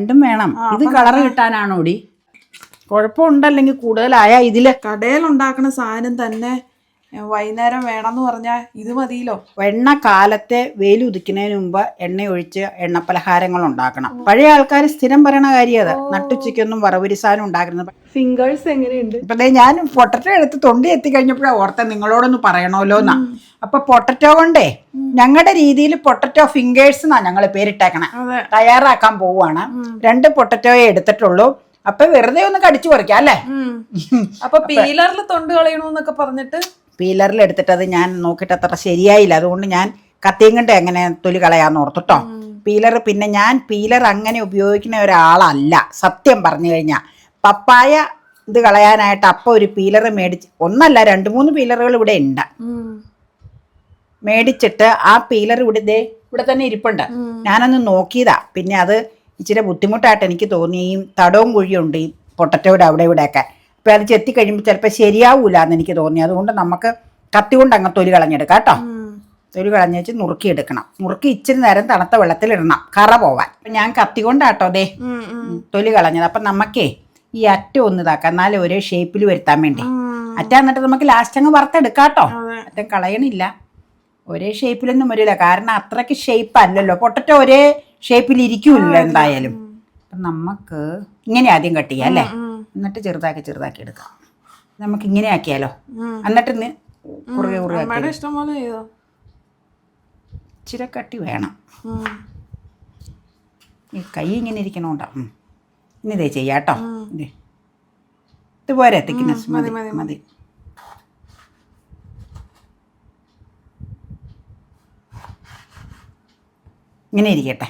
രണ്ടും വേണം. ഇത് കളർ കിട്ടാനാണോടി? കുഴപ്പമുണ്ടല്ലെങ്കിൽ കൂടുതലായ ഇതില് കടയിൽ ഉണ്ടാക്കുന്ന സാധനം തന്നെ വൈകുന്നേരം വേണമെന്ന് പറഞ്ഞാൽ ഇത് മതിയല്ലോ. എണ്ണ കാലത്തെ വെയിൽ ഉദിക്കുന്നതിന് മുമ്പ് എണ്ണ ഒഴിച്ച് എണ്ണ പലഹാരങ്ങൾ ഉണ്ടാക്കണം. പഴയ ആൾക്കാർ സ്ഥിരം പറയണ കാര്യം അത്. നട്ടുച്ചയ്ക്കൊന്നും വറവരി സാധനം ഉണ്ടാക്കുന്നത്. ഫിംഗേഴ്സ് എങ്ങനെയുണ്ട്? ഇപ്പൊ ഞാൻ പൊട്ടറ്റോ എടുത്ത് തൊണ്ടി എത്തിക്കഴിഞ്ഞപ്പോഴാണ് ഓർത്ത നിങ്ങളോടൊന്ന് പറയണമല്ലോ എന്നാ. അപ്പൊ പൊട്ടറ്റോ കൊണ്ടേ ഞങ്ങളുടെ രീതിയിൽ പൊട്ടറ്റോ ഫിംഗേഴ്സ് എന്നാ ഞങ്ങൾ പേരിട്ടേക്കണേ. തയ്യാറാക്കാൻ പോവാണ്. 2 പൊട്ടറ്റോയെ എടുത്തിട്ടുള്ളൂ. അപ്പൊ വെറുതെ ഒന്ന് കടിച്ചു പറിക്കാം അല്ലേ? അപ്പൊ പീലറിൽ തൊണ്ട് കളയണമെന്നൊക്കെ പറഞ്ഞിട്ട് പീലറിൽ എടുത്തിട്ട് അത് ഞാൻ നോക്കിയിട്ട് അത്ര ശരിയായില്ല. അതുകൊണ്ട് ഞാൻ കത്തിയും കൊണ്ട് എങ്ങനെ തൊലി കളയാന്ന് ഓർത്തിട്ടോ. പീലർ പിന്നെ ഞാൻ പീലർ അങ്ങനെ ഉപയോഗിക്കുന്ന ഒരാളല്ല സത്യം പറഞ്ഞു കഴിഞ്ഞാൽ. പപ്പായ ഇത് കളയാനായിട്ട് അപ്പം ഒരു പീലർ മേടിച്ച്, ഒന്നല്ല 2-3 പീലറുകൾ ഇവിടെ ഉണ്ട്. മേടിച്ചിട്ട് ആ പീലർ ഇവിടെ തന്നെ ഇരിപ്പുണ്ട്. ഞാനൊന്ന് നോക്കിയതാ. പിന്നെ അത് ഇച്ചിരി ബുദ്ധിമുട്ടായിട്ട് എനിക്ക് തോന്നി. ഈ തടവും കുഴിയുണ്ട് ഈ പൊട്ടറ്റോയുടെ അവിടെ ഇവിടെയൊക്കെ. അപ്പം അത് ചെത്തി കഴിയുമ്പോൾ ചിലപ്പോൾ ശരിയാവൂല എന്ന് എനിക്ക് തോന്നി. അതുകൊണ്ട് നമുക്ക് കത്തി കൊണ്ട് അങ്ങ് തൊലി കളഞ്ഞെടുക്കാം കേട്ടോ. തൊലി കളഞ്ഞ് വെച്ച് നുറുക്കിയെടുക്കണം. നുറുക്കി ഇച്ചിരി നേരം തണുത്ത വെള്ളത്തിലിടണം കറ പോവാൻ. അപ്പം ഞാൻ കത്തി കൊണ്ടാട്ടോ ദേ തൊലി കളഞ്ഞത്. അപ്പം നമുക്കേ ഈ അറ്റം ഒന്ന് ഇതാക്കാം, എന്നാലും ഒരേ ഷേപ്പിൽ വരുത്താൻ വേണ്ടി. അറ്റ എന്നിട്ട് നമുക്ക് ലാസ്റ്റ് അങ്ങ് വറുത്തെടുക്കാം കേട്ടോ. അറ്റം കളയണില്ല. ഒരേ ഷേപ്പിലൊന്നും വരില്ല, കാരണം അത്രയ്ക്ക് ഷേപ്പ് അല്ലല്ലോ. പൊട്ടറ്റോ ഒരേ ഷേപ്പിൽ ഇരിക്കൂല്ലോ എന്തായാലും. അപ്പം നമുക്ക് ഇങ്ങനെ ആദ്യം കട്ട് ചെയ്യാം അല്ലേ? എന്നിട്ട് ചെറുതാക്കി എടുക്കാം. നമുക്ക് ഇങ്ങനെ ആക്കിയാലോ? എന്നിട്ട് ഇച്ചിരി കട്ടി വേണം. ഈ കൈ ഇങ്ങനെ ഇരിക്കണോണ്ടാ. ഇനി ഇതേ ചെയ്യാട്ടോ. ഇതുപോലെ തിക്നെസ് മതി. ഇങ്ങനെ ഇരിക്കട്ടെ.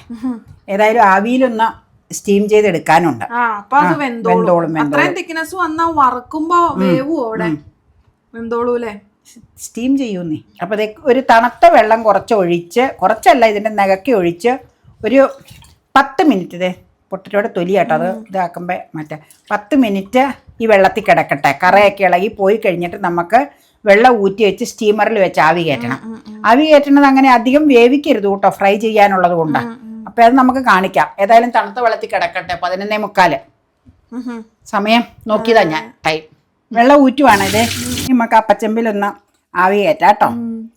ഏതായാലും ആവിയിലൊന്ന് സ്റ്റീം ചെയ്തെടുക്കാനുണ്ട്. സ്റ്റീം ചെയ്യൂന്നേ. അപ്പൊ ഒരു തണുത്ത വെള്ളം കുറച്ചല്ല ഇതിന്റെ നകക്കി ഒഴിച്ച് ഒരു 10 മിനിറ്റ് പൊട്ടറ്റോടെ തൊലിയാട്ടോ അത് ഇതാക്കുമ്പോ 10 മിനിറ്റ് ഈ വെള്ളത്തിൽ കിടക്കട്ടെ. കറയൊക്കെ ഇളകി പോയി കഴിഞ്ഞിട്ട് നമുക്ക് വെള്ളം ഊറ്റി വെച്ച് സ്റ്റീമറിൽ വെച്ച് ആവി കയറ്റണം. ആവി കയറ്റണത് അങ്ങനെ അധികം വേവിക്കരുത് കേട്ടോ, ഫ്രൈ ചെയ്യാനുള്ളത് കൊണ്ട്. അപ്പൊ അത് നമുക്ക് കാണിക്കാം. ഏതായാലും തണുത്ത വെള്ളത്തിൽ കിടക്കട്ടെ. 11:45 സമയം നോക്കിയതാ ഞാൻ ടൈം. വെള്ളം ഊറ്റുവാണ് ഇത്. നമുക്ക് അപ്പച്ചമ്പിലൊന്ന് ആവി കയറ്റാം കേട്ടോ.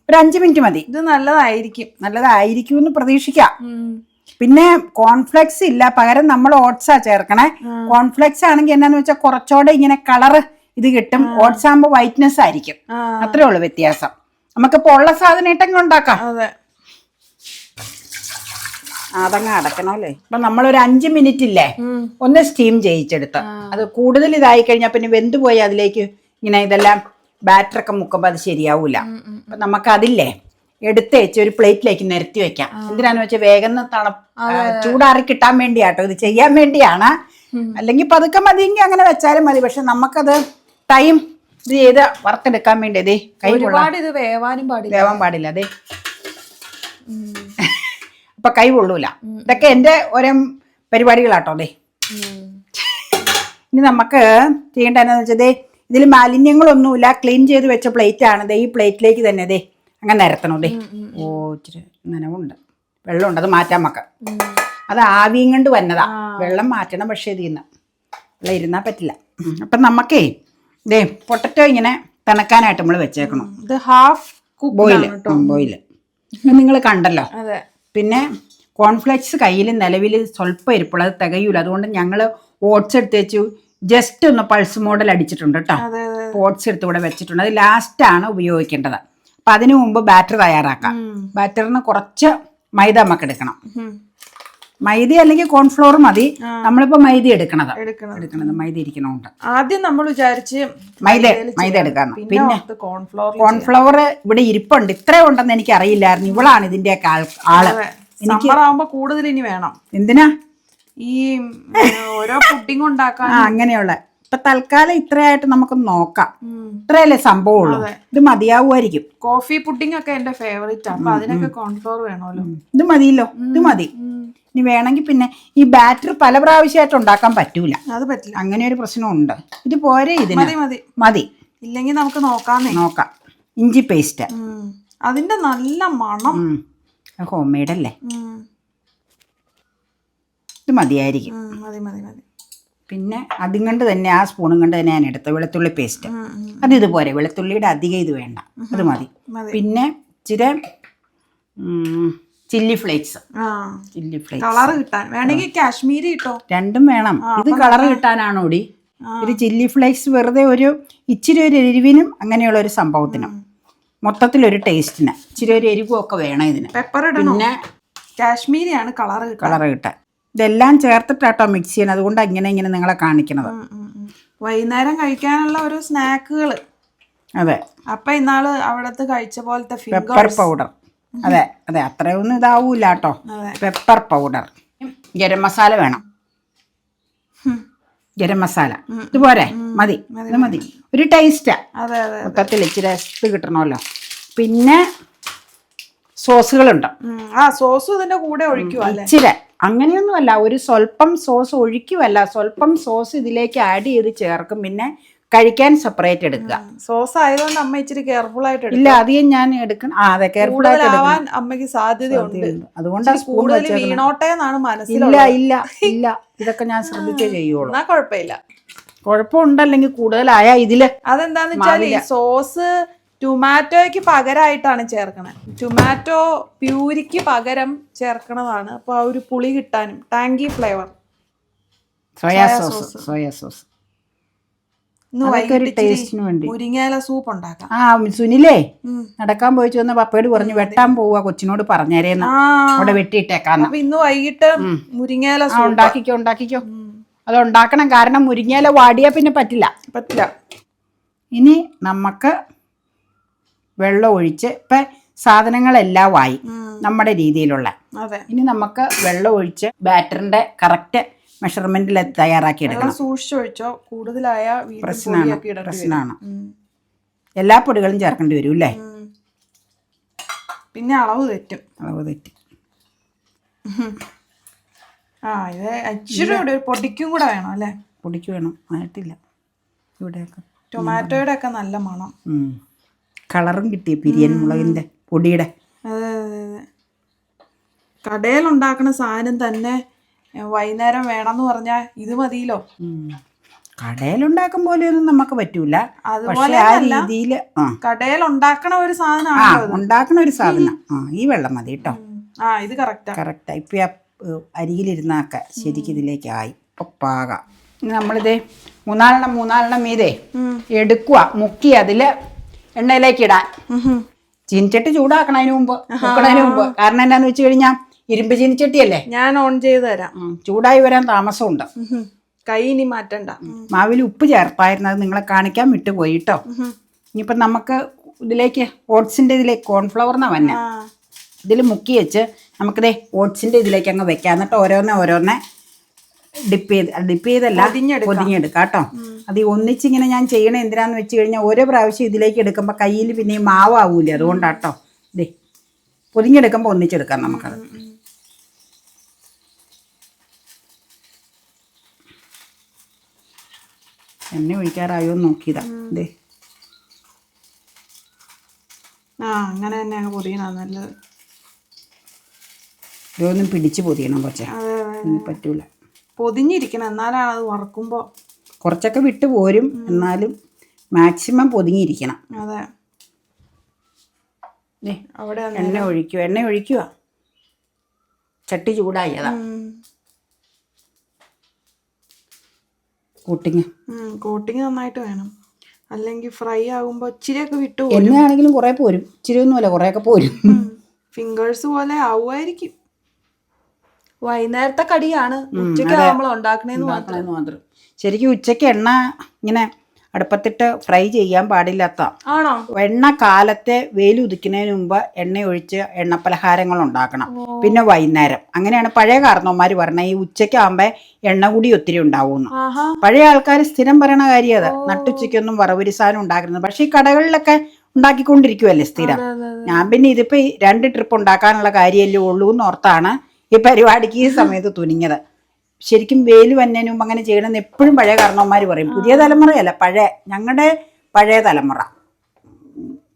ഒരു 5 മിനിറ്റ് മതി. ഇത് നല്ലതായിരിക്കും എന്ന് പ്രതീക്ഷിക്കാം. പിന്നെ കോൺഫ്ലെക്സ് ഇല്ല, പകരം നമ്മൾ ഓട്സാ ചേർക്കണേ. കോൺഫ്ലെക്സ് ആണെങ്കിൽ എന്നാന്ന് വെച്ചാൽ കുറച്ചുകൂടെ ഇങ്ങനെ കളറ് ഇത് കിട്ടും. ഓട്സ് ആകുമ്പോ വൈറ്റ്നെസ് ആയിരിക്കും. അത്രേ ഉള്ളു വ്യത്യാസം. നമുക്കിപ്പോ ഉള്ള സാധനം ഇട്ടെങ്കിലും ഉണ്ടാക്കാം. അതങ്ങ് അടക്കണമല്ലേ. ഇപ്പൊ നമ്മളൊരു 5 മിനിറ്റ് ഇല്ലേ ഒന്ന് സ്റ്റീം ചെയ്യിച്ചെടുത്ത്, അത് കൂടുതൽ ഇതായി കഴിഞ്ഞാൽ പിന്നെ വെന്ത് പോയി അതിലേക്ക് ഇങ്ങനെ ഇതെല്ലാം ബാറ്ററൊക്കെ മുക്കുമ്പോൾ അത് ശരിയാവൂല. അപ്പൊ നമുക്കതില്ലേ എടുത്ത് വെച്ച് ഒരു പ്ലേറ്റിലേക്ക് നിരത്തി വെക്കാം. എന്തിനാന്ന് വെച്ചാൽ വേഗം ചൂടാറി കിട്ടാൻ വേണ്ടിയാട്ടോ, ഇത് ചെയ്യാൻ വേണ്ടിയാണ്. അല്ലെങ്കിൽ പതുക്കെ മതിയെങ്കിൽ അങ്ങനെ വെച്ചാലും മതി. പക്ഷെ നമുക്കത് ടൈം ഇത് ചെയ്ത് വറുത്തെടുക്കാൻ വേണ്ടി അതേ കൈ വേവാൻ പാടില്ല. അതെ അപ്പൊ കൈ കൊള്ളൂല. ഇതൊക്കെ എന്റെ ഓരോ പരിപാടികളാട്ടോ. അതെ ഇനി നമുക്ക് ചെയ്യേണ്ട എന്നാന്ന് വെച്ചാൽ ഇതിൽ മാലിന്യങ്ങളൊന്നുമില്ല, ക്ലീൻ ചെയ്ത് വെച്ച പ്ലേറ്റ് ആണ്. ഈ പ്ലേറ്റിലേക്ക് തന്നെ ദേ അങ്ങനെ നിരത്തണം. ദേ ഇച്ചിരി നനവുണ്ട്, വെള്ളമുണ്ട്, അത് മാറ്റാൻ നമുക്ക്. അത് ആവിയും കൊണ്ട് വന്നതാ. വെള്ളം മാറ്റണം, പക്ഷേ ഇതിന്ന് വെള്ളം ഇരുന്നാൽ പറ്റില്ല. അപ്പം നമുക്കേ ദേ പൊട്ടറ്റോ ഇങ്ങനെ തണക്കാനായിട്ട് നമ്മൾ വെച്ചേക്കണം. ഇത് ഹാഫ് ബോയില് നിങ്ങൾ കണ്ടല്ലോ. പിന്നെ കോൺഫ്ലെക്സ് കയ്യിൽ നിലവിൽ സ്വല്പം ഇരിപ്പുള്ളത് തികയൂല. അതുകൊണ്ട് ഞങ്ങൾ ഓട്സ് എടുത്ത് വെച്ചു ജസ്റ്റ് ഒന്ന് പൾസ് മോഡൽ അടിച്ചിട്ടുണ്ട് കേട്ടോ. ഓട്സ് എടുത്ത് ഇവിടെ വെച്ചിട്ടുണ്ട്. അത് ലാസ്റ്റാണ് ഉപയോഗിക്കേണ്ടത്. അപ്പം അതിനു മുമ്പ് ബാറ്റർ തയ്യാറാക്കാം. ബാറ്ററിന് കുറച്ച് മൈദ നമുക്ക് എടുക്കണം. മൈദ അല്ലെങ്കിൽ കോൺഫ്ലോർ മതി. നമ്മളിപ്പോ മൈദ എടുക്കണത് മൈദ ഇരിക്കണോണ്ട് ആദ്യം നമ്മൾ വിചാരിച്ച് മൈദ എടുക്കണം. പിന്നെ കോൺഫ്ലവർ ഇവിടെ ഇരിപ്പുണ്ട്. ഇത്ര ഉണ്ടെന്ന് എനിക്ക് അറിയില്ലായിരുന്നു. ഇവളാണ് ഇതിന്റെയൊക്കെ ആള്. എനിക്കാവുമ്പോ കൂടുതൽ ഇനി വേണം. എന്തിനാ ഈ ഓരോ പുഡിംഗ് ഉണ്ടാക്കാൻ അങ്ങനെയുള്ള. ഇപ്പൊ തൽക്കാലം ഇത്രയായിട്ട് നമുക്ക് നോക്കാം. ഇത്രയല്ലേ സംഭവമുള്ളൂ. ഇത് മതിയാവുമായിരിക്കും. കോഫി പുഡിംഗ് ഒക്കെ എന്റെ ഫേവറേറ്റ് ആണ്. അപ്പൊ അതിനൊക്കെ കോൺഫ്ലവർ വേണമല്ലോ. ഇത് മതിയല്ലോ, ഇത് മതി. ഇനി വേണമെങ്കിൽ പിന്നെ ഈ ബാറ്റർ പല പ്രാവശ്യമായിട്ട് ഉണ്ടാക്കാൻ പറ്റൂല. അത് പറ്റില്ല, അങ്ങനെ ഒരു പ്രശ്നമുണ്ട്. ഇത് പോരെ, ഇതിന് മതി. ഇല്ലെങ്കിൽ നമുക്ക് നോക്കാം. ഇഞ്ചി പേസ്റ്റ് അതിന്റെ നല്ല മണം. ഹോം മെയ്ഡ് അല്ലേ. ഇത് മതിയായിരിക്കും. മതി മതി മതി. പിന്നെ അതും കൊണ്ട് തന്നെ ആ സ്പൂണും കൊണ്ട് തന്നെ ഞാൻ എടുത്ത വെളുത്തുള്ളി പേസ്റ്റ് അത് ഇതുപോലെ, വെളുത്തുള്ളിയുടെ അധികം ഇത് വേണ്ട, അത് മതി. പിന്നെ ഇച്ചിരി chilli flakes, chilli flakes colour കിട്ടാൻ വേണമെങ്കിൽ കാശ്മീരി ഇട്ടോ, രണ്ടും വേണം. ഇത് കളർ കിട്ടാനാണോടി, ഇത് ചില്ലി ഫ്ലേക്സ് വെറുതെ ഒരു ഇച്ചിരി ഒരു എരിവിനും അങ്ങനെയുള്ള ഒരു സംഭവത്തിനും, മൊത്തത്തിലൊരു ടേസ്റ്റിന് ഇച്ചിരി ഒരു എരിവും ഒക്കെ വേണം ഇതിന്. പെപ്പർ ഇടണം. പിന്നെ കാശ്മീരിയാണ് കളർ കിട്ടാൻ. ഇതെല്ലാം ചേർത്തിട്ടാട്ടോ മിക്സ് ചെയ്യണം, അതുകൊണ്ടാണ് ഇങ്ങനെ നിങ്ങളെ കാണിക്കുന്നത്. വൈകുന്നേരം കഴിക്കാനുള്ള ഒരു സ്നാക്കുകൾ. അതെ, അപ്പൊ ഇന്നാള് അവിടത്തെ കഴിച്ച പോലത്തെ പെപ്പർ പൗഡർ. അതെ അതെ, അത്രയൊന്നും ഇതാവൂല കേട്ടോ. പെപ്പർ പൗഡർ, ഗരം മസാല വേണം, ഗരം മസാല ഇതുപോലെ മതി, ഇത് മതി. ഒരു ടേസ്റ്റാ മൊത്തത്തിൽ, ഇച്ചിരി ഇത് കിട്ടണമല്ലോ. പിന്നെ സോസുകളുണ്ട്. സോസ് ഇതിന്റെ കൂടെ ഒഴിക്കുവല്ലേ? ഇച്ചിരി അങ്ങനെയൊന്നുമല്ല, ഒരു സ്വല്പം സോസ് ഒഴിക്കുവല്ല, സ്വല്പം സോസ് ഇതിലേക്ക് ആഡ് ചെയ്ത് ചേർക്കും. പിന്നെ കഴിക്കാൻ സെപ്പറേറ്റ് എടുക്കുക. സോസ് ആയതുകൊണ്ട് അമ്മ ഇച്ചിരി കെയർഫുൾ ആയിട്ട് ഇല്ല, അധികം ഞാൻ എടുക്കണം. അതെ, കെയർഫുൾ ആയിട്ട് എടുക്കണം. അമ്മയ്ക്ക് സാധ്യതയുണ്ട്, അതുകൊണ്ടാണ് സ്പൂൺ വീണോട്ടെ എന്നാണ് മനസ്സിൽ. ഇല്ല ഇതൊക്കെ ഞാൻ ശ്രദ്ധിച്ചേ ചെയ്യുള്ളൂ. എന്നാ കുഴപ്പമില്ല. കുഴപ്പമുണ്ടല്ലെങ്കിൽ കൂടുതലായ ഇതില്. അതെന്താന്ന് വെച്ചാൽ ഈ സോസ് ടൊമാറ്റോയ്ക്ക് പകരമായിട്ടാണ് ചേർക്കണത്. ടൊമാറ്റോ പ്യൂരിക്ക് പകരം ചേർക്കണതാണ്. അപ്പൊ ആ ഒരു പുളി കിട്ടാനും ടാങ്കി ഫ്ലേവർ. സോയാ സോസ് മുരിങ്ങയില സൂപ്പ് ഉണ്ടാക്കാം. സുനിലേ നടക്കാൻ പോയിച്ചു വന്ന പപ്പയോട് പറഞ്ഞു വെട്ടാൻ പോവാ, കൊച്ചിനോട് പറഞ്ഞേരേന്ന്, അവിടെ വെട്ടിയിട്ടേക്കാന്ന്. അപ്പൊ ഇന്ന് വൈകിട്ട് മുരിങ്ങയില ഉണ്ടാക്കിക്കോ. അത് ഉണ്ടാക്കണം, കാരണം മുരിങ്ങയില വാടിയാ പിന്നെ പറ്റില്ല. ഇനി നമുക്ക് വെള്ളം ഒഴിച്ച്, ഇപ്പൊ സാധനങ്ങളെല്ലാം ആയി നമ്മുടെ രീതിയിലുള്ള. ഇനി നമുക്ക് വെള്ളം ഒഴിച്ച് ബാറ്ററിന്റെ കറക്റ്റ് മെഷർമെന്റിൽ തയ്യാറാക്കി എടുക്കണം. സൂക്ഷിച്ചൊഴിച്ചോ, കൂടുതലായ പ്രശ്നമാണ്. എല്ലാ പൊടികളും ചേർക്കേണ്ടി വരും അല്ലേ? പിന്നെ അളവ് തെറ്റും. ഇത് ഇച്ചിരി പൊടിക്കും കൂടെ വേണം അല്ലേ? പൊടിക്ക് വേണം, ആയിട്ടില്ല. ഇവിടെയൊക്കെ ടൊമാറ്റോയുടെ ഒക്കെ നല്ല മണം, കളറും കിട്ടിയ പിരിയൻ മുളകിന്റെ പൊടിയുടെ. അതെ, കടയിലുണ്ടാക്കുന്ന സാധനം തന്നെ വൈകുന്നേരം വേണമെന്ന് പറഞ്ഞാൽ ഇത് മതിയല്ലോ. കടയിലുണ്ടാക്കും പോലെയൊന്നും നമുക്ക് പറ്റൂല. അതുപോലെ കടയിലുണ്ടാക്കണ ഒരു സാധനം, ഈ വെള്ളം മതി കേട്ടോ. ഇത് കറക്റ്റാ. ഇപ്പൊ അരിയിലിരുന്നാക്ക ശരിക്കും ഇതിലേക്ക് ആയി. ഇപ്പൊ പാകാം. നമ്മളിതേ മൂന്നാലെണ്ണം മീതെ എടുക്കുക, മുക്കി അതില് എണ്ണയിലേക്ക് ഇടാൻ. ചീനിച്ചട്ടി ചൂടാക്കണം അതിന് മുമ്പ്, കാരണം എന്താന്ന് വെച്ച് കഴിഞ്ഞാൽ ഇരുമ്പ് ചീനിച്ചട്ടിയല്ലേ. ഞാൻ ഓൺ ചെയ്ത് തരാം. ചൂടായി വരാൻ താമസമുണ്ട്. കൈ ഇനി മാറ്റണ്ട. മാവിൽ ഉപ്പ് ചേർത്തായിരുന്നു, അത് നിങ്ങളെ കാണിക്കാൻ വിട്ടുപോയി കേട്ടോ. ഇനിയിപ്പം നമുക്ക് ഇതിലേക്ക് ഓട്സിന്റെ ഇതിലേക്ക് കോൺഫ്ലവറിനാ വന്നെ, ഇതിൽ മുക്കി വെച്ച് നമുക്കിതേ ഓട്സിന്റെ ഇതിലേക്ക് അങ്ങ് വെക്കാം. എന്നിട്ട് ഓരോന്നെ ഡിപ്പ് ചെയ്തല്ല പൊതിഞ്ഞെടുക്കാം കേട്ടോ. അത് ഒന്നിച്ചിങ്ങനെ ഞാൻ ചെയ്യണേ എന്തിനാന്ന് വെച്ച് കഴിഞ്ഞാൽ ഓരോ പ്രാവശ്യം ഇതിലേക്ക് എടുക്കുമ്പോൾ കയ്യിൽ പിന്നെ മാവാവൂലേ, അതുകൊണ്ടാട്ടോ. ഇതേ പൊതിഞ്ഞെടുക്കുമ്പോൾ ഒന്നിച്ചെടുക്കാം നമുക്കത്. എണ്ണ ഒഴിക്കാറായോ നോക്കിയതാ. ഇതേ അങ്ങനെ തന്നെ അങ്ങ് പൊതിയണ നല്ലത്. ഇതൊന്നും പിടിച്ച് പൊതിയണം കൊച്ചേ, പറ്റൂല. പൊതിഞ്ഞിരിക്കണം, എന്നാലാണ് അത് വറക്കുമ്പോ. കുറച്ചൊക്കെ വിട്ടു പോരും, എന്നാലും മാക്സിമം പൊതിഞ്ഞിരിക്കണം. അതെ, അവിടെ എണ്ണ ഒഴിക്കുക. ചട്ടി ചൂടായി, അതാ കോട്ടിങ് നന്നായിട്ട് വേണം, അല്ലെങ്കിൽ ഫ്രൈ ആകുമ്പോ ഇച്ചിരിയൊക്കെ വിട്ടു. എണ്ണയാണെങ്കിലും കുറെ പോരും, ഇച്ചിരി ഒന്നുമല്ല, കുറെയൊക്കെ പോരും. ഫിംഗേഴ്സ് പോലെ ആവുമായിരിക്കും. വൈകുന്നേരത്തെ കടിയാണ്, ഉച്ചയ്ക്ക് നമ്മൾ ഉണ്ടാക്കണേന്ന് മാത്രം. ശരിക്കും ഉച്ചയ്ക്ക് എണ്ണ ഇങ്ങനെ അടുപ്പത്തിട്ട് ഫ്രൈ ചെയ്യാൻ പാടില്ലാത്ത ആണോ? എണ്ണ കാലത്തെ വെയിൽ ഉദിക്കുന്നതിന് മുമ്പ് എണ്ണ ഒഴിച്ച് എണ്ണ പലഹാരങ്ങൾ ഉണ്ടാക്കണം. പിന്നെ വൈകുന്നേരം, അങ്ങനെയാണ് പഴയ കാരണവന്മാര് പറഞ്ഞത്. ഈ ഉച്ചയ്ക്കാകുമ്പോ എണ്ണ കൂടി ഒത്തിരി ഉണ്ടാവുമെന്ന്. പഴയ ആൾക്കാർ സ്ഥിരം പറയണ കാര്യം അത്. നട്ടുച്ചയ്ക്കൊന്നും വറവരി സാധനം ഉണ്ടാക്കുന്നത്. പക്ഷെ ഈ കടകളിലൊക്കെ ഉണ്ടാക്കിക്കൊണ്ടിരിക്കുവല്ലേ സ്ഥിരം. ഞാൻ പിന്നെ ഇതിപ്പോ 2 ട്രിപ്പ് ഉണ്ടാക്കാനുള്ള കാര്യമല്ലേ ഉള്ളൂ എന്നോർത്താണ് ഈ പരിപാടിക്ക് ഈ സമയത്ത് തുനിഞ്ഞത്. ശരിക്കും വെയിൽ വന്നതിന് മുമ്പ് അങ്ങനെ ചെയ്യണമെന്ന് എപ്പോഴും പഴയ കാരണവന്മാർ പറയും. പുതിയ തലമുറയല്ല, ഞങ്ങളുടെ പഴയ തലമുറ,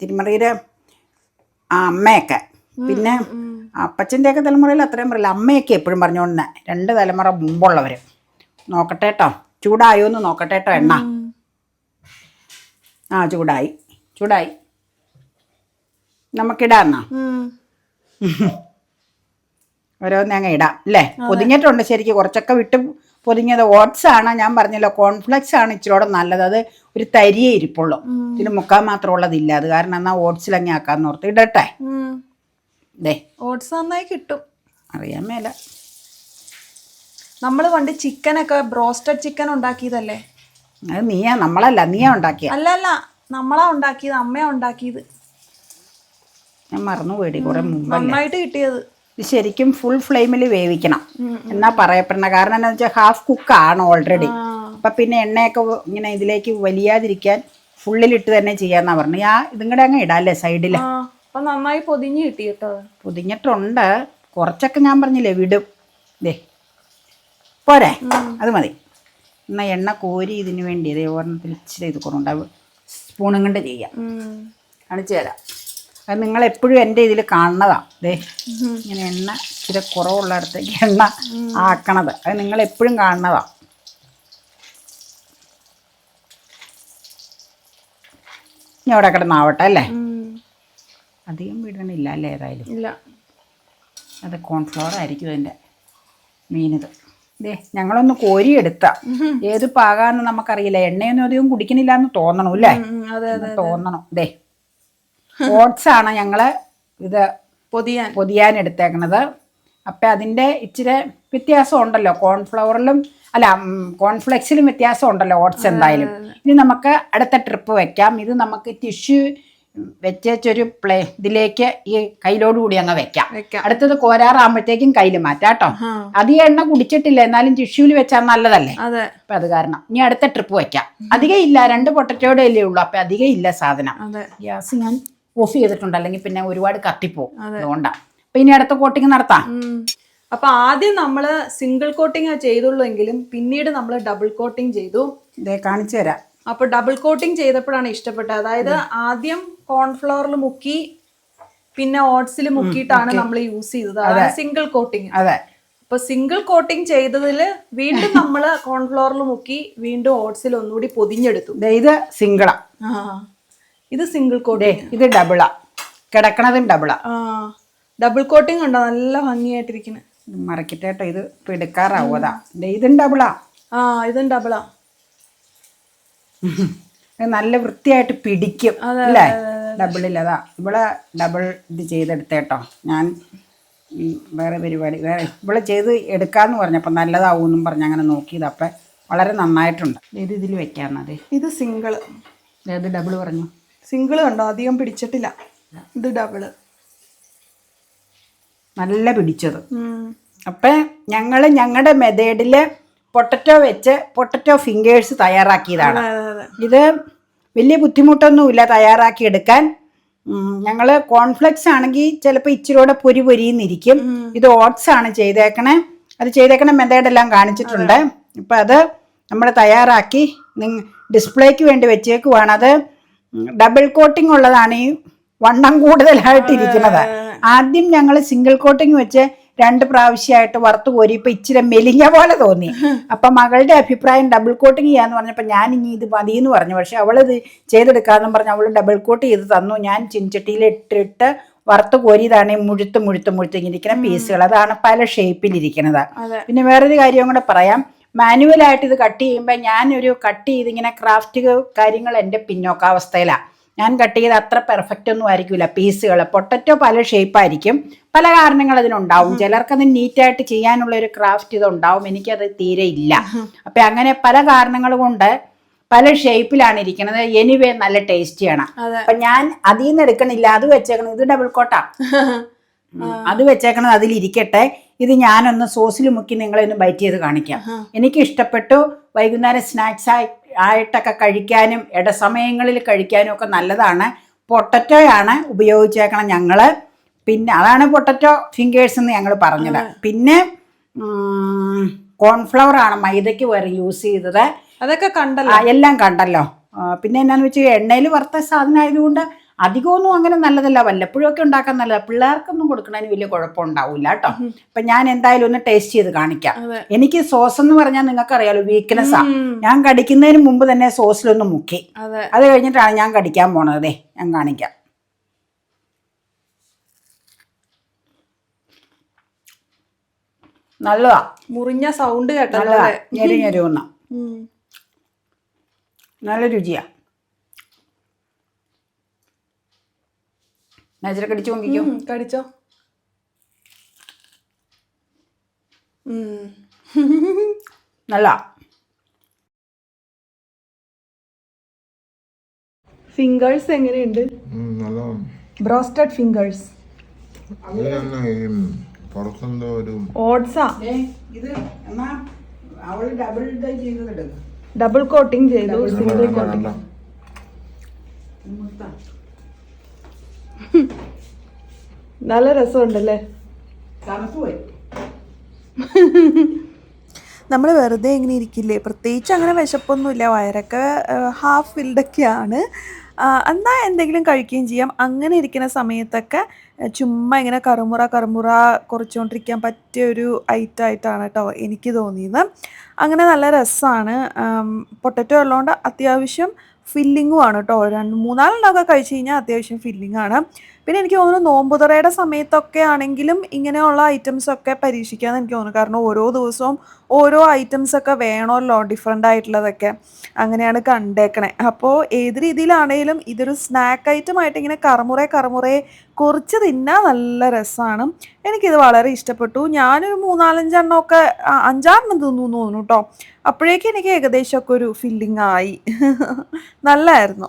തിരുമറയിലെ അമ്മയൊക്കെ. പിന്നെ അപ്പച്ചൻ്റെയൊക്കെ തലമുറയിൽ അത്രയും പറയില്ല. അമ്മയൊക്കെ എപ്പോഴും പറഞ്ഞുകൊണ്ടേ 2 തലമുറ മുമ്പുള്ളവർ. നോക്കട്ടെ കേട്ടോ, ചൂടായോ എന്ന് നോക്കട്ടെ കേട്ടോ എണ്ണ. ആ ചൂടായി നമുക്കിടാന്നാ. ഓരോന്ന് അങ്ങ് ഇടാം അല്ലേ. പൊതിഞ്ഞിട്ടുണ്ട് ശരിക്കും, കുറച്ചൊക്കെ വിട്ട് പൊതിഞ്ഞത്. ഓട്സ് ആണ്, ഞാൻ പറഞ്ഞല്ലോ കോൺഫ്ലെക്സ് ആണ് ഇച്ചിരൂടെ നല്ലത്. അത് ഒരു തരിയേ ഇരിപ്പുള്ളൂ, ഇതിൽ മുക്കാൻ മാത്രം ഉള്ളതില്ല. അത് കാരണം എന്നാൽ ഓട്സിലങ്ങ് ആക്കാന്ന് ഓർത്ത് ഇടട്ടെ. ഓട്സ് നന്നായി കിട്ടും, അറിയാൻ മേല. നമ്മൾ പണ്ട് ചിക്കനൊക്കെ ബ്രോസ്റ്റഡ് ചിക്കൻ ഉണ്ടാക്കിയതല്ലേ? അത് നീയാ ഉണ്ടാക്കിയ? അല്ല, നമ്മളാ ഉണ്ടാക്കിയത്, അമ്മയാ ഉണ്ടാക്കിയത്. ഞാൻ മറന്നു പോയി, കുറെ മുമ്പ്. നന്നായിട്ട് കിട്ടിയത്. ഇത് ശരിക്കും ഫുൾ ഫ്ലെയിമിൽ വേവിക്കണം എന്നാ പറയപ്പെടണ. കാരണം എന്താ വെച്ചാൽ ഹാഫ് കുക്കാണ് ഓൾറെഡി. അപ്പം പിന്നെ എണ്ണയൊക്കെ ഇങ്ങനെ ഇതിലേക്ക് വലിയാതിരിക്കാൻ ഫുള്ളിലിട്ട് തന്നെ ചെയ്യാന്നാ പറഞ്ഞു. ഇതും കൂടെ അങ്ങ് ഇടാം അല്ലേ സൈഡില്. നന്നായി പൊതിഞ്ഞ് കിട്ടി കേട്ടോ. പൊതിഞ്ഞിട്ടുണ്ട്, കുറച്ചൊക്കെ ഞാൻ പറഞ്ഞില്ലേ വിടും. പോരെ, അത് മതി. എന്നാൽ എണ്ണ കോരി ഇതിന് വേണ്ടി ഓർണത്തിൽ ഇച്ചിരി ഇത് കൊണ്ടുണ്ടാവും, സ്പൂണും കൊണ്ട് ചെയ്യാം. കാണിച്ചു തരാം. അത് നിങ്ങളെപ്പോഴും എൻ്റെ ഇതിൽ കാണുന്നതാണ്. ഇങ്ങനെ എണ്ണ ഇച്ചിരി കുറവുള്ളിടത്തേക്ക് എണ്ണ ആക്കണത്. അത് നിങ്ങളെപ്പോഴും കാണുന്നതാണ്. ഇനി അവിടെ കിടന്നാവട്ടെ അല്ലേ. അധികം വിടണില്ല അല്ലേ. ഏതായാലും ഇല്ല, അത് കോൺഫ്ലവർ ആയിരിക്കും അതിൻ്റെ മീനിത്. ഞങ്ങളൊന്ന് കോരിയെടുത്ത ഏത് പാകാന്ന് നമുക്കറിയില്ല. എണ്ണയൊന്നും അധികം കുടിക്കണില്ല എന്ന് തോന്നണം അല്ലേ. തോന്നണം. ഓട്സ് ആണ് ഞങ്ങള് ഇത് പൊതിയാൻ എടുത്തേക്കണത്. അപ്പം അതിൻ്റെ ഇച്ചിരി വ്യത്യാസം ഉണ്ടല്ലോ, കോൺഫ്ലവറിലും അല്ല കോൺഫ്ലെക്സിലും വ്യത്യാസം ഉണ്ടല്ലോ ഓട്സ് എന്തായാലും. ഇനി നമുക്ക് അടുത്ത ട്രിപ്പ് വെക്കാം. ഇത് നമുക്ക് ടിഷ്യൂ വെച്ചൊരു ഇതിലേക്ക് ഈ കയ്യിലോട് കൂടി അങ്ങ് വെക്കാം. അടുത്തത് കോരാറാകുമ്പോഴത്തേക്കും കയ്യിൽ മാറ്റാം കേട്ടോ. അധികം എണ്ണ കുടിച്ചിട്ടില്ല, എന്നാലും ടിഷ്യൂല് വെച്ചാൽ നല്ലതല്ലേ. അപ്പൊ അത് കാരണം ഇനി അടുത്ത ട്രിപ്പ് വെക്കാം. അധികം ഇല്ല, 2 പൊട്ടറ്റോയുടെ അല്ലേ ഉള്ളൂ. അപ്പൊ അധികം ഇല്ല സാധനം. ഗ്യാസ് ഞാൻ ഓഫ് ചെയ്തിട്ടുണ്ട്, അല്ലെങ്കിൽ പിന്നെ ഒരുപാട് കത്തിപ്പോവും. അതുകൊണ്ടാണ്. അപ്പൊ ഇനി അടുത്ത കോട്ടിങ് നടത്താം. അപ്പൊ ആദ്യം നമ്മള് സിംഗിൾ കോട്ടിങ് ചെയ്തുള്ളൂ എങ്കിലും പിന്നീട് നമ്മൾ ഡബിൾ കോട്ടിങ് ചെയ്തു. കാണിച്ചു തരാം. അപ്പൊ ഡബിൾ കോട്ടിങ് ചെയ്തപ്പോഴാണ് ഇഷ്ടപ്പെട്ടത്. അതായത് ആദ്യം കോൺഫ്ലവറിൽ മുക്കി പിന്നെ ഓട്സിൽ മുക്കിയിട്ടാണ് നമ്മൾ യൂസ് ചെയ്തത്. അതാണ് സിംഗിൾ കോട്ടിങ്. അപ്പൊ സിംഗിൾ കോട്ടിങ് ചെയ്തതിൽ വീണ്ടും നമ്മള് കോൺഫ്ലവറിൽ മുക്കി വീണ്ടും ഓട്സിൽ ഒന്നുകൂടി പൊതിഞ്ഞെടുത്തു. ഇത് സിംഗിളാ, ഇത് സിംഗിൾ കോട്ടിങ്. ഇത് ഡബിളാ, കിടക്കണതും ഡബിളാ. ഡബിൾ കോട്ടിങ് ഉണ്ടോ, നല്ല ഭംഗിയായിട്ടിരിക്കുന്നത്. മറക്കിട്ടേട്ടോ, ഇത് ഇപ്പൊ എടുക്കാറാവൂതാ. ഇതും ഡബിളാ. ഇതും ഡബിളാ. നല്ല വൃത്തിയായിട്ട് പിടിക്കും അല്ലേ ഡബിളിൽ. അതാ ഇവിടെ ഡബിൾ ഇത് ചെയ്തെടുത്തേട്ടോ. ഞാൻ വേറെ പരിപാടി ഇവിടെ ചെയ്ത് എടുക്കാന്ന് പറഞ്ഞപ്പോൾ നല്ലതാവൂന്നും പറഞ്ഞ് അങ്ങനെ നോക്കിയത്. അപ്പം വളരെ നന്നായിട്ടുണ്ട്. ഇത് ഇതിൽ വെക്കാന്നത്. ഇത് സിംഗിള്. ഏത് ഡബിൾ പറഞ്ഞു? സിംഗിള് കണ്ടോ, അധികം പിടിച്ചിട്ടില്ല. ഇത് ഡബിള്, നല്ല പിടിച്ചത്. അപ്പം ഞങ്ങളുടെ മെത്തേഡില് പൊട്ടറ്റോ വെച്ച് പൊട്ടറ്റോ ഫിംഗേഴ്സ് തയ്യാറാക്കിയതാണ്. ഇത് വലിയ ബുദ്ധിമുട്ടൊന്നുമില്ല തയ്യാറാക്കി എടുക്കാൻ. ഞങ്ങൾ കോൺഫ്ലെക്സ് ആണെങ്കിൽ ചിലപ്പോൾ ഇച്ചിരിയോടെ പൊരിന്നിരിക്കും. ഇത് ഓട്സ് ആണ് ചെയ്തേക്കണേ. അത് ചെയ്തേക്കണ മെത്തേഡെല്ലാം കാണിച്ചിട്ടുണ്ട്. ഇപ്പം അത് നമ്മൾ തയ്യാറാക്കി ഡിസ്പ്ലേക്ക് വേണ്ടി വെച്ചേക്കുവാണ്. അത് ഡബിൾ കോട്ടിംഗ് ഉള്ളതാണ് ഈ വണ്ണം കൂടുതലായിട്ടിരിക്കുന്നത്. ആദ്യം ഞങ്ങൾ സിംഗിൾ കോട്ടിംഗ് വെച്ച് 2 പ്രാവശ്യമായിട്ട് വറുത്ത് കോരി ഇപ്പൊ ഇച്ചിരി മെലിഞ്ഞ പോലെ തോന്നി. അപ്പൊ മകളുടെ അഭിപ്രായം ഡബിൾ കോട്ടിങ് ചെയ്യാന്ന് പറഞ്ഞപ്പോൾ ഞാൻ ഇനി ഇത് മതിയെന്ന് പറഞ്ഞു. പക്ഷെ അവളിത് ചെയ്തെടുക്കാന്നും പറഞ്ഞ് അവൾ ഡബിൾ കോട്ട് ചെയ്ത് തന്നു. ഞാൻ ചിൻചട്ടിയിൽ ഇട്ടിട്ട് വറുത്ത് കോരിയതാണ് മുഴുത്ത് ഇരിക്കുന്ന പീസുകൾ. അതാണ് പല ഷേപ്പിലിരിക്കുന്നത്. പിന്നെ വേറൊരു കാര്യം കൂടെ പറയാം. മാനുവലായിട്ട് ഇത് കട്ട് ചെയ്യുമ്പോൾ ഞാനൊരു കട്ട് ചെയ്തിങ്ങനെ ക്രാഫ്റ്റ് കാര്യങ്ങൾ എൻ്റെ പിന്നോക്കാവസ്ഥയിലാണ്. ഞാൻ കട്ട് ചെയ്ത് അത്ര പെർഫെക്റ്റ് ഒന്നും ആയിരിക്കില്ല പീസുകൾ. പൊട്ടറ്റോ പല ഷേപ്പായിരിക്കും, പല കാരണങ്ങൾ അതിനുണ്ടാവും. ചിലർക്കത് നീറ്റായിട്ട് ചെയ്യാനുള്ള ഒരു ക്രാഫ്റ്റ് ഇതുണ്ടാവും, എനിക്കത് തീരെ ഇല്ല. അപ്പം അങ്ങനെ പല കാരണങ്ങൾ കൊണ്ട് പല ഷേപ്പിലാണ് ഇരിക്കുന്നത്. എനിവേ നല്ല ടേസ്റ്റിയാണ്. അപ്പൊ ഞാൻ അതിൽ നിന്ന് എടുക്കണില്ല, അത് വെച്ചേക്കണം. ഇത് ഡബിൾ കോട്ടാ, അത് വെച്ചേക്കണത് അതിലിരിക്കട്ടെ. ഇത് ഞാനൊന്ന് സോസിൽ മുക്കി നിങ്ങളെ ഒന്ന് ബൈറ്റ് ചെയ്ത് കാണിക്കാം. എനിക്ക് ഇഷ്ടപ്പെട്ടു. വൈകുന്നേരം സ്നാക്സ് ആയിട്ടൊക്കെ കഴിക്കാനും ഇടസമയങ്ങളിൽ കഴിക്കാനും ഒക്കെ നല്ലതാണ്. പൊട്ടറ്റോയാണ് ഉപയോഗിച്ചേക്കണം ഞങ്ങൾ. പിന്നെ അതാണ് പൊട്ടറ്റോ ഫിംഗേഴ്സ് എന്ന് ഞങ്ങൾ പറഞ്ഞത്. പിന്നെ കോൺഫ്ലവർ ആണ് മൈദയ്ക്ക് വരെ യൂസ് ചെയ്തത്. അതൊക്കെ കണ്ടല്ലോ, എല്ലാം കണ്ടല്ലോ. പിന്നെ എന്നാന്ന് വെച്ചാൽ എണ്ണയിൽ വറുത്ത സാധനം ആയതുകൊണ്ട് അധികമൊന്നും അങ്ങനെ നല്ലതല്ല, വല്ലപ്പോഴും ഒക്കെ ഉണ്ടാക്കാൻ നല്ലതാണ്. പിള്ളേർക്കൊന്നും കൊടുക്കണതിന് വലിയ കുഴപ്പമുണ്ടാവില്ല കേട്ടോ. അപ്പം ഞാൻ എന്തായാലും ഒന്ന് ടേസ്റ്റ് ചെയ്ത് കാണിക്കാം. എനിക്ക് സോസ് എന്ന് പറഞ്ഞാൽ നിങ്ങൾക്ക് അറിയാലോ വീക്ക്നെസ്സാ. ഞാൻ കടിക്കുന്നതിന് മുമ്പ് തന്നെ സോസിലൊന്ന് മുക്കി, അത് കഴിഞ്ഞിട്ടാണ് ഞാൻ കടിക്കാൻ പോണത്. ഞാൻ കാണിക്കാം. നല്ലതാ, മുറിഞ്ഞ സൗണ്ട് കേട്ടോ. ഞെരുന്ന നല്ല രുചിയാ. നജറ കടിച്ചു നോക്കിക്കോ. കടിച്ചോ. നല്ല ഫിംഗേഴ്സ് എങ്ങനെയുണ്ട്? Broasted fingers. ഓട്സാ ഡബിൾ കോട്ടിംഗ് ചെയ്തു, സിംഗിൾ കോട്ടിംഗ്. നല്ല രസമുണ്ടല്ലേ. നമ്മൾ വെറുതെ ഇങ്ങനെ ഇരിക്കില്ലേ, പ്രത്യേകിച്ച് അങ്ങനെ വിശപ്പൊന്നുമില്ല, വയറൊക്കെ ഹാഫ് ഫിൽഡൊക്കെയാണ്, എന്നാൽ എന്തെങ്കിലും കഴിക്കുകയും ചെയ്യാം. അങ്ങനെ ഇരിക്കുന്ന സമയത്തൊക്കെ ചുമ്മാ ഇങ്ങനെ കറുമുറ കുറച്ചുകൊണ്ടിരിക്കാൻ പറ്റിയൊരു ഐറ്റമായിട്ടാണ് കേട്ടോ എനിക്ക് തോന്നിയത്. അങ്ങനെ നല്ല രസമാണ്. പൊട്ടറ്റോ ഉള്ളതുകൊണ്ട് അത്യാവശ്യം ഫില്ലിങ്ങും ആണ് കേട്ടോ. 2-3 എണ്ണമൊക്കെ കഴിച്ച് കഴിഞ്ഞാൽ അത്യാവശ്യം ഫില്ലിംഗ് ആണ്. പിന്നെ എനിക്ക് തോന്നുന്നു നോമ്പുതുറയുടെ സമയത്തൊക്കെ ആണെങ്കിലും ഇങ്ങനെയുള്ള ഐറ്റംസൊക്കെ പരീക്ഷിക്കാമെന്ന് എനിക്ക് തോന്നുന്നു. കാരണം ഓരോ ദിവസവും ഓരോ ഐറ്റംസൊക്കെ വേണമല്ലോ, ഡിഫറെൻ്റ് ആയിട്ടുള്ളതൊക്കെ. അങ്ങനെയാണ് കണ്ടേക്കണേ. അപ്പോൾ ഏത് രീതിയിലാണെങ്കിലും ഇതൊരു സ്നാക്ക് ഐറ്റമായിട്ട് ഇങ്ങനെ കറുമുറയെ കുറച്ച് തിന്നാൻ നല്ല രസമാണ്. എനിക്കിത് വളരെ ഇഷ്ടപ്പെട്ടു. ഞാനൊരു 3-4-5 എണ്ണമൊക്കെ 5-6 എണ്ണം തിന്നു തോന്നുന്നു കേട്ടോ. അപ്പോഴേക്കും എനിക്ക് ഏകദേശമൊക്കെ ഒരു ഫില്ലിംഗ് ആയി. നല്ലതായിരുന്നു.